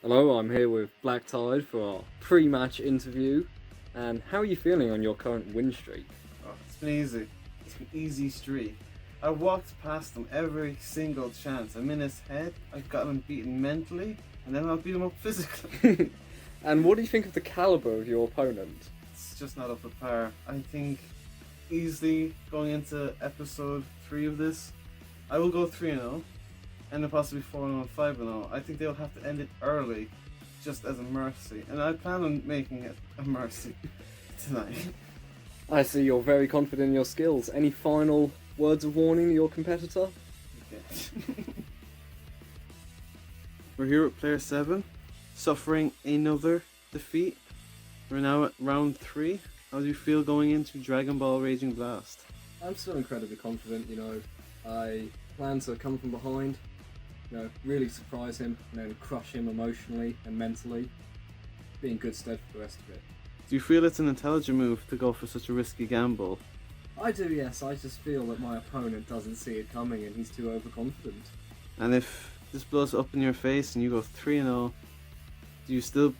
Hello, I'm here with BlackTyde for our pre-match interview. And how are you feeling on your current win streak? Oh, it's been easy. It's been easy streak. I walked past him every single chance. I'm in his head. I've got him beaten mentally, and then I'll beat him up physically. And what do you think of the caliber of your opponent? It's just not up to par. I think easily going into episode 3 of this, I will go 3-0, and then possibly 4-0 and 5-0. I think they'll have to end it early, just as a mercy, and I plan on making it a mercy tonight. I see you're very confident in your skills. Any final words of warning to your competitor? Okay. We're here at player 7, suffering another defeat. We're now at round 3. How do you feel going into Dargon Ball Raging Blast? I'm still incredibly confident, I plan to come from behind, really surprise him and then crush him emotionally and mentally. Be in good stead for the rest of it. Do you feel it's an intelligent move to go for such a risky gamble? I do, yes. I just feel that my opponent doesn't see it coming and he's too overconfident. And if this blows up in your face and you go 3-0, do you still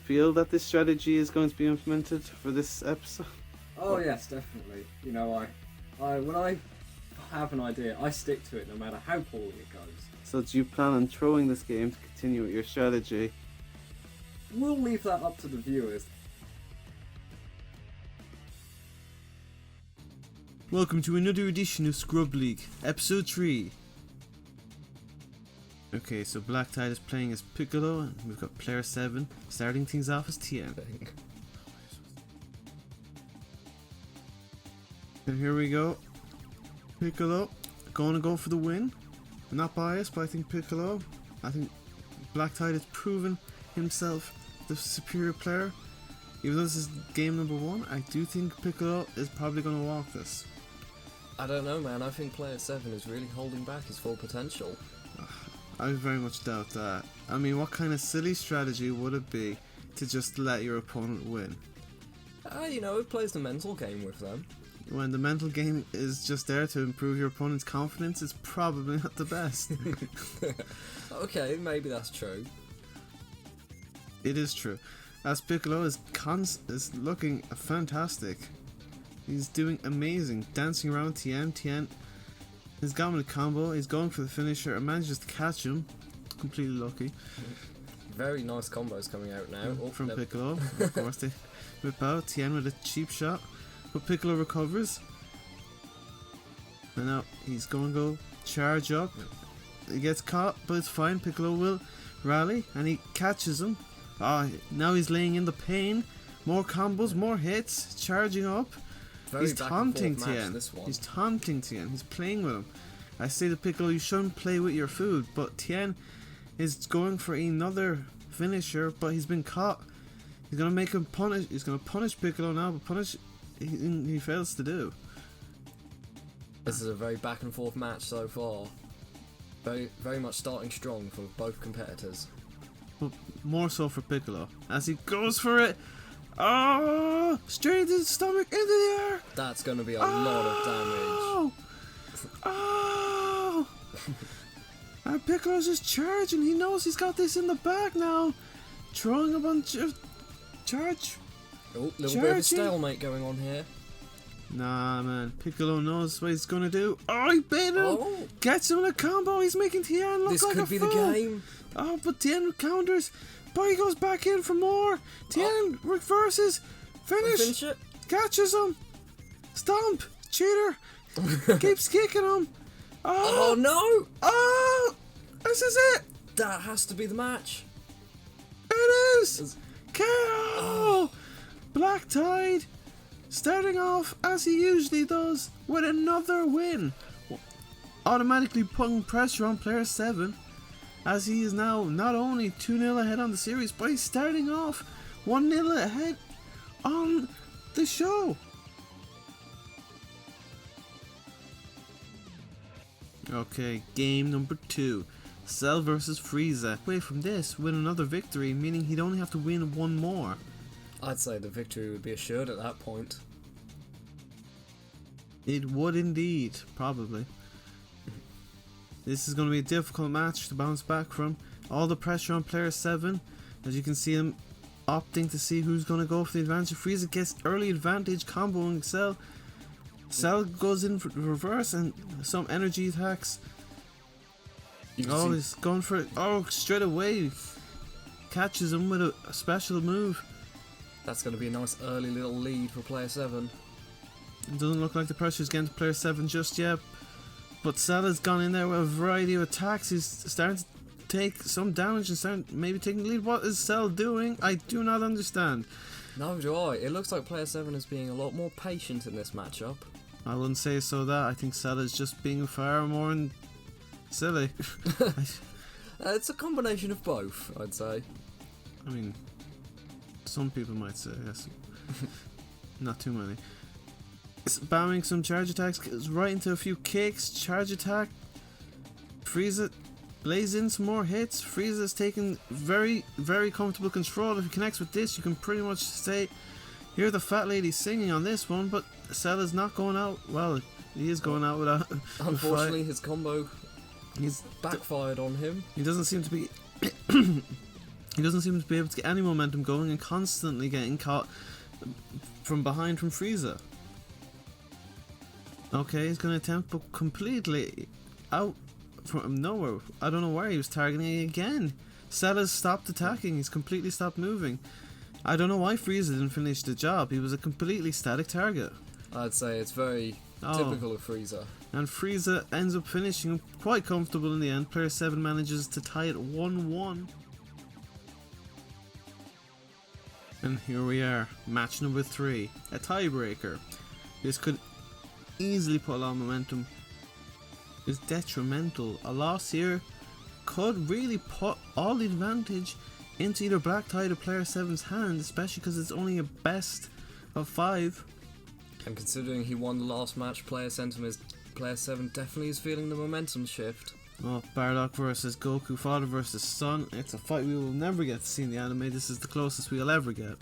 feel that this strategy is going to be implemented for this episode? Oh yes, definitely. When I have an idea, I stick to it no matter how poorly it goes. So do you plan on throwing this game to continue with your strategy? We'll leave that up to the viewers. Welcome to another edition of Scrub League, episode 3. Okay, so BlackTyde is playing as Piccolo, and we've got player 7 starting things off as Tien. And here we go. Piccolo going to go for the win. I'm not biased, but I think BlackTyde has proven himself the superior player. Even though this is game number 1, I do think Piccolo is probably going to walk this. I don't know, man. I think player 7 is really holding back his full potential. I very much doubt that. I mean, what kind of silly strategy would it be to just let your opponent win? It plays the mental game with them. When the mental game is just there to improve your opponent's confidence, it's probably not the best. Okay, maybe that's true. It is true. As Piccolo is looking fantastic. He's doing amazing. Dancing around Tien. Tien has got him in a combo. He's going for the finisher and manages to catch him. Completely lucky. Very nice combos coming out now. From Piccolo. Of course, they whip out. Tien with a cheap shot. But Piccolo recovers. And now he's going to go charge up. He gets caught, but it's fine. Piccolo will rally and he catches him. Now he's laying in the pain. More combos, more hits, charging up. He's taunting Tien. He's taunting Tien. He's playing with him. I say to Piccolo, you shouldn't play with your food, but Tien is going for another finisher, but he's been caught. He's gonna make him punish. He's gonna punish Piccolo now, but he fails to do. This is a very back and forth match so far. Very, very much starting strong for both competitors. But more so for Piccolo as he goes for it. Oh, straight to the stomach, into the air. That's going to be a lot of damage. Oh! And Piccolo's just charging. He knows he's got this in the bag now. Throwing a bunch of charge. Oh, little bit of a stalemate going on here. Nah, man. Piccolo knows what he's gonna do. Oh, he bait him. Oh. Gets him in a combo. He's making Tien look this like a fool. This could be the game. Oh, but Tien counters. But he goes back in for more. Tien reverses. Finish it. Catches him. Stomp. Cheater. Keeps kicking him. Oh no. Oh. This is it. That has to be the match. It is. KO. BlackTyde starting off as he usually does with another win. Automatically putting pressure on player 7. As he is now not only 2-0 ahead on the series, but he's starting off 1-0 ahead on the show. Okay, game number 2. Cell versus Frieza. Away from this, win another victory, meaning he'd only have to win one more. I'd say the victory would be assured at that point. It would indeed, probably. This is going to be a difficult match to bounce back from. all the pressure on player 7. As you can see him opting to see who's going to go for the advantage. Frieza gets early advantage, comboing Cell. Cell goes in for reverse and some energy attacks. Oh, he's going for it. Oh, straight away. Catches him with a special move. That's going to be a nice early little lead for player 7. It doesn't look like the pressure's getting to player 7 just yet. But Cell has gone in there with a variety of attacks. He's starting to take some damage and start maybe taking the lead. What is Cell doing? I do not understand. No, do I. It looks like player 7 is being a lot more patient in this matchup. I wouldn't say so that. I think Cell is just being far more silly. It's a combination of both, I'd say. I mean, some people might say yes. Not too many. Spamming some charge attacks, goes right into a few kicks, charge attack. Frieza lays in some more hits. Frieza's taking very, very comfortable control. If he connects with this, you can pretty much say, hear the fat lady singing on this one, but Cell is not going out. Well, he is going out without. Unfortunately, his combo he's backfired on him. He doesn't seem to be. He doesn't seem to be able to get any momentum going and constantly getting caught from behind from Frieza. Okay, he's going to attempt, but completely out from nowhere. I don't know where he was targeting again. Cell has stopped attacking. He's completely stopped moving. I don't know why Frieza didn't finish the job. He was a completely static target. I'd say it's very typical of Frieza. And Frieza ends up finishing quite comfortable in the end. Player 7 manages to tie it 1-1. And here we are, match number 3, a tiebreaker. This could easily put a lot of momentum. It's detrimental. A loss here could really put all the advantage into either BlackTyde or player 7's hand, especially because it's only a best of 5. And considering he won the last match, player 7 definitely is feeling the momentum shift. Oh, Bardock versus Goku, father versus son. It's a fight we will never get to see in the anime. This is the closest we'll ever get.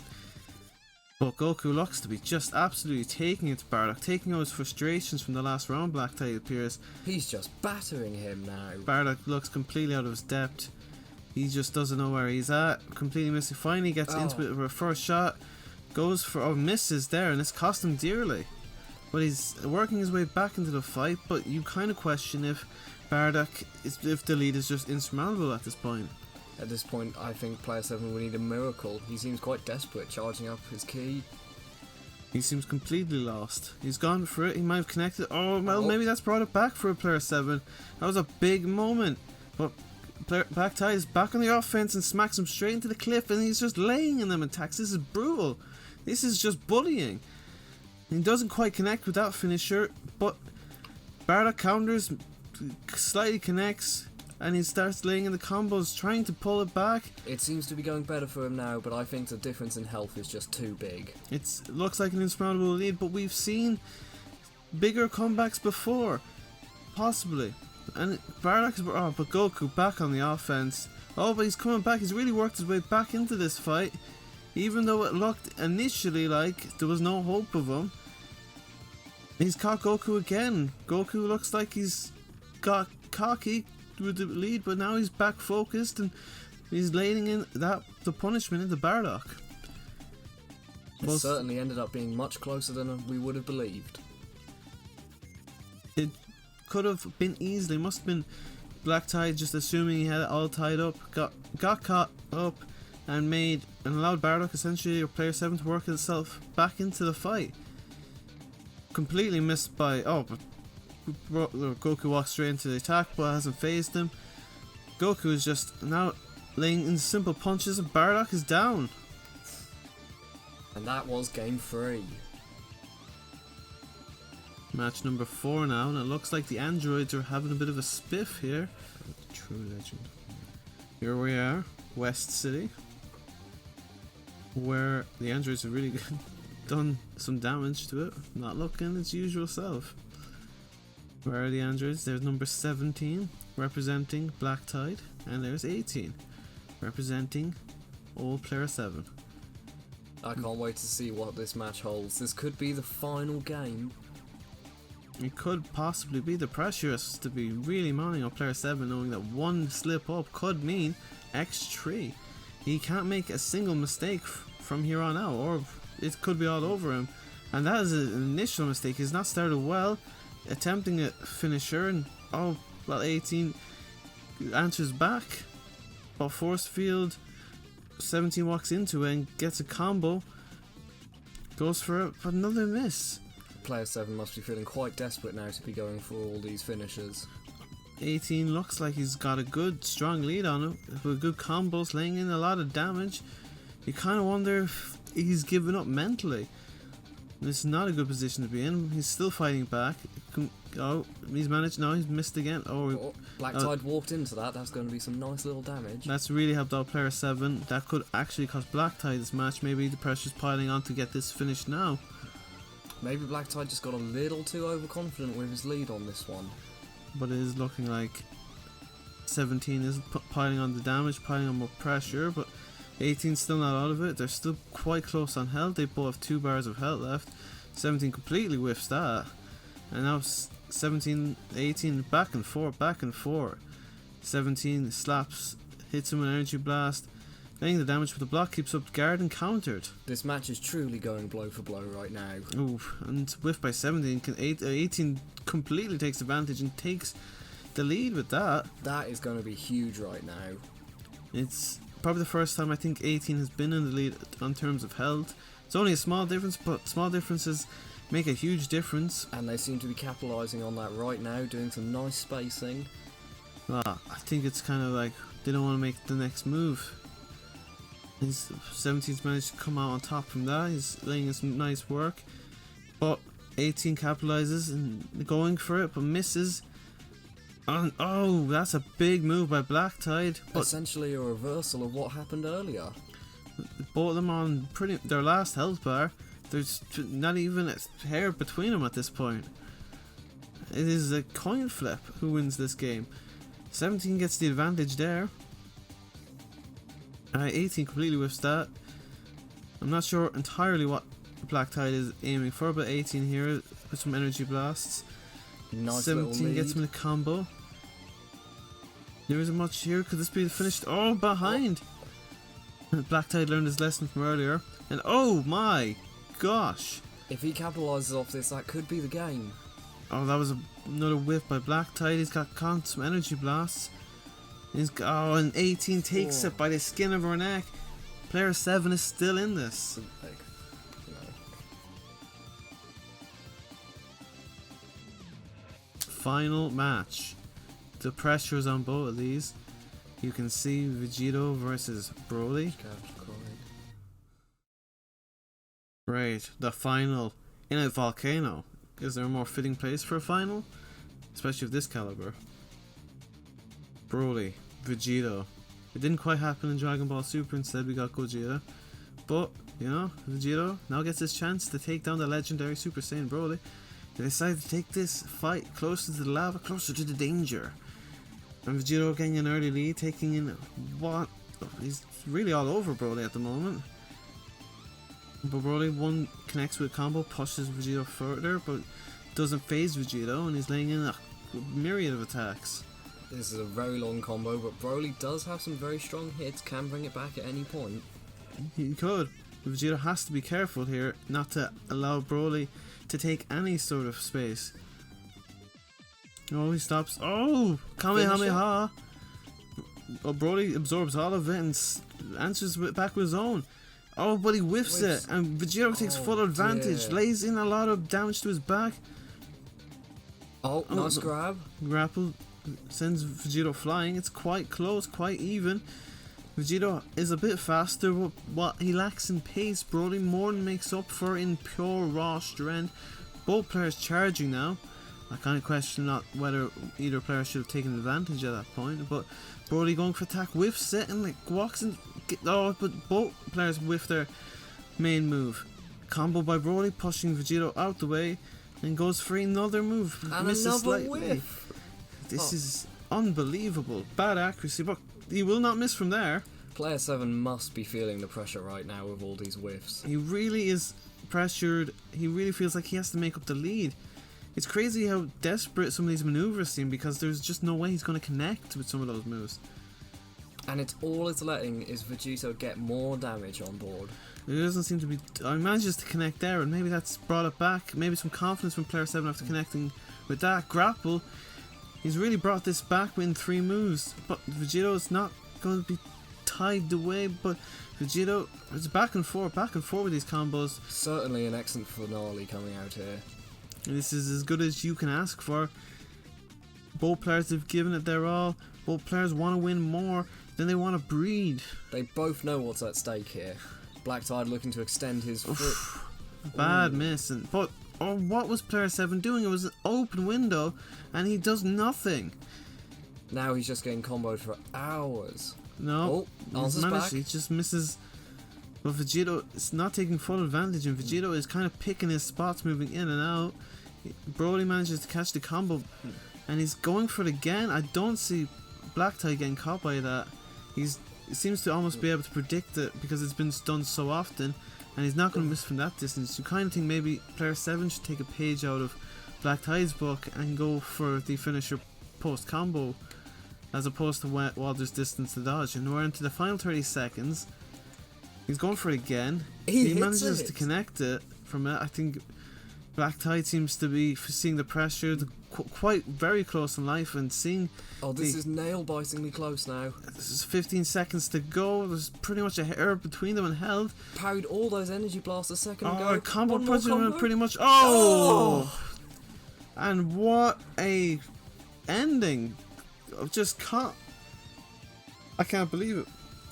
But Goku looks to be just absolutely taking it to Bardock, taking out his frustrations from the last round. BlackTyde appears. He's just battering him now. Bardock looks completely out of his depth. He just doesn't know where he's at. Completely missing. Finally gets into it with a first shot. Goes for, misses there, and it's cost him dearly. But he's working his way back into the fight, but you kind of question if if the lead is just insurmountable at this point. At this point, I think player 7 will need a miracle. He seems quite desperate, charging up his ki. He seems completely lost. He's gone for it. He might have connected. Oh, well, maybe that's brought it back for a player 7. That was a big moment. But BlackTyde is back on the offense and smacks him straight into the cliff, and he's just laying in them attacks. This is brutal. This is just bullying. He doesn't quite connect with that finisher, but Bardock counters, slightly connects, and he starts laying in the combos, trying to pull it back. It seems to be going better for him now, but I think the difference in health is just too big. It looks like an insurmountable lead, but we've seen bigger comebacks before, possibly. And Bardock's, but Goku back on the offense. Oh, but he's coming back. He's really worked his way back into this fight, even though it looked initially like there was no hope of him. He's caught Goku again. Goku looks like he's got cocky with the lead, but now he's back focused and he's laying in the punishment into Bardock. It certainly ended up being much closer than we would have believed. It could have been easily. Must have been BlackTyde just assuming he had it all tied up, got caught up, and allowed Bardock, essentially, or player 7, to work itself back into the fight. Completely missed by. But Goku walks straight into the attack, but hasn't phased him. Goku is just now laying in simple punches, and Bardock is down. And that was game 3. Match number 4 now, and it looks like the androids are having a bit of a spiff here. True legend. Here we are, West City, where the androids have really done some damage to it. Not looking its usual self. Where are the androids? There's number 17 representing BlackTyde, and there's 18 representing old player 7. I can't wait to see what this match holds. This could be the final game. It could possibly be. The pressure has to be really mounting on player 7, knowing that one slip up could mean X3. He can't make a single mistake from here on out, or it could be all over him. And that is an initial mistake. He's not started well, attempting a finisher, and 18 answers back. But force field, 17 walks into it and gets a combo. Goes for it, but another miss. Player 7 must be feeling quite desperate now to be going for all these finishers. 18 looks like he's got a good, strong lead on him, with good combos, laying in a lot of damage. You kind of wonder if he's given up mentally. This is not a good position to be in. He's still fighting back. He's managed. No, he's missed again. BlackTyde walked into that. That's going to be some nice little damage. That's really helped out player 7. That could actually cost BlackTyde this match. Maybe the pressure's piling on to get this finished now. Maybe BlackTyde just got a little too overconfident with his lead on this one. But it is looking like 17 is piling on the damage, piling on more pressure, but 18's still not out of it. They're still quite close on health. They both have 2 bars of health left. 17 completely whiffs that. And now 17, 18 back and forth, back and forth. 17 slaps, hits him with an energy blast, getting the damage, but the block keeps up guard and countered. This match is truly going blow for blow right now. Ooh, and whiffed by 17. 18 completely takes advantage and takes the lead with that. That is going to be huge right now. It's probably the first time I think 18 has been in the lead on terms of health. It's only a small difference, but small differences make a huge difference. And they seem to be capitalising on that right now, doing some nice spacing. I think it's kind of like they don't want to make the next move. 17's managed to come out on top from that. He's laying in some nice work. But 18 capitalizes and going for it, but misses. And that's a big move by BlackTyde. Essentially a reversal of what happened earlier. Both of them on their last health bar. There's not even a hair between them at this point. It is a coin flip who wins this game. 17 gets the advantage there. 18 completely whiffs that. I'm not sure entirely what BlackTyde is aiming for, but 18 here with some energy blasts. Nice 17 gets him in a combo. There isn't much here. Could this be the finished? Oh, behind! BlackTyde learned his lesson from earlier. And oh my gosh! If he capitalises off this, that could be the game. Oh, that was another whiff by BlackTyde. He's got some energy blasts. And 18 takes it by the skin of her neck. Player 7 is still in this. Final match. The pressure is on both of these. You can see Vegito versus Broly. Right, the final in a volcano. Is there a more fitting place for a final? Especially of this caliber. Broly, Vegito. It didn't quite happen in Dragon Ball Super, instead we got Gogeta. But, you know, Vegito now gets his chance to take down the legendary Super Saiyan Broly. They decide to take this fight closer to the lava, closer to the danger. And Vegito getting an early lead, taking in what? He's really all over Broly at the moment. But Broly connects with a combo, pushes Vegito further, but doesn't phase Vegito, and he's laying in a myriad of attacks. This is a very long combo, but Broly does have some very strong hits, can bring it back at any point. He could. Vegito has to be careful here not to allow Broly to take any sort of space. Oh, he stops. Oh! Kamehameha! Oh, Broly absorbs all of it and answers back with his own. Oh, but he whiffs it, and Vegito takes full advantage, lays in a lot of damage to his back. Oh, nice grab. Grapple sends Vegito flying. It's quite close, quite even. Vegito is a bit faster, but what he lacks in pace, Broly more than makes up for in pure raw strength. Both players charging now. I kind of question not whether either player should have taken advantage at that point, but Broly going for attack, whiffs it, and like walks in. But both players whiff their main move. Combo by Broly, pushing Vegito out the way, and goes for another move. And misses another slightly. whiff. This is unbelievable. Bad accuracy, but he will not miss from there. Player 7 must be feeling the pressure right now with all these whiffs. He really is pressured. He really feels like he has to make up the lead. It's crazy how desperate some of these maneuvers seem, because there's just no way he's going to connect with some of those moves. And it's all it's letting is Vegito get more damage on board. It doesn't seem to be... He manages to connect there, and maybe that's brought it back. Maybe some confidence from player 7 after connecting with that grapple. He's really brought this back in 3 moves, but Vegito is not going to be tied away, but Vegito is back and forth with these combos. Certainly an excellent finale coming out here. This is as good as you can ask for. Both players have given it their all. Both players want to win more than they want to breed. They both know what's at stake here. BlackTyde looking to extend his foot. Bad miss. But what was player 7 doing? It was an open window and he does nothing. Now he's just getting comboed for hours. No, answers back. He just misses. But Vegito is not taking full advantage, and Vegito is kind of picking his spots, moving in and out. Broly manages to catch the combo, and he's going for it again. I don't see BlackTyde getting caught by that. He seems to almost be able to predict it because it's been done so often, and he's not going to miss from that distance. You kind of think maybe player 7 should take a page out of BlackTyde's book and go for the finisher post combo, as opposed to while there's distance to dodge. And we're into the final 30 seconds. He's going for it again. He manages to connect it from it. I think BlackTyde seems to be seeing the pressure, quite very close in life, and seeing... Oh, this is nail-bitingly close now. This is 15 seconds to go. There's pretty much a hair between them in health. Parried all those energy blasts a second ago. Oh, combo puts him pretty much... Oh! And what a ending. Just can't... I can't believe it.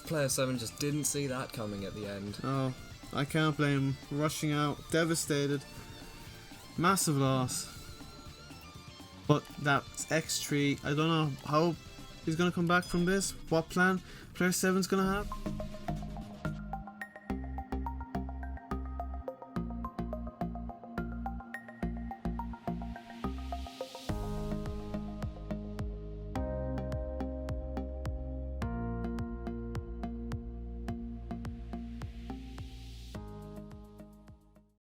Player 7 just didn't see that coming at the end. Oh, I can't blame him. Rushing out, devastated. Massive loss. But that's X3. I don't know how he's going to come back from this. What plan player 7's going to have.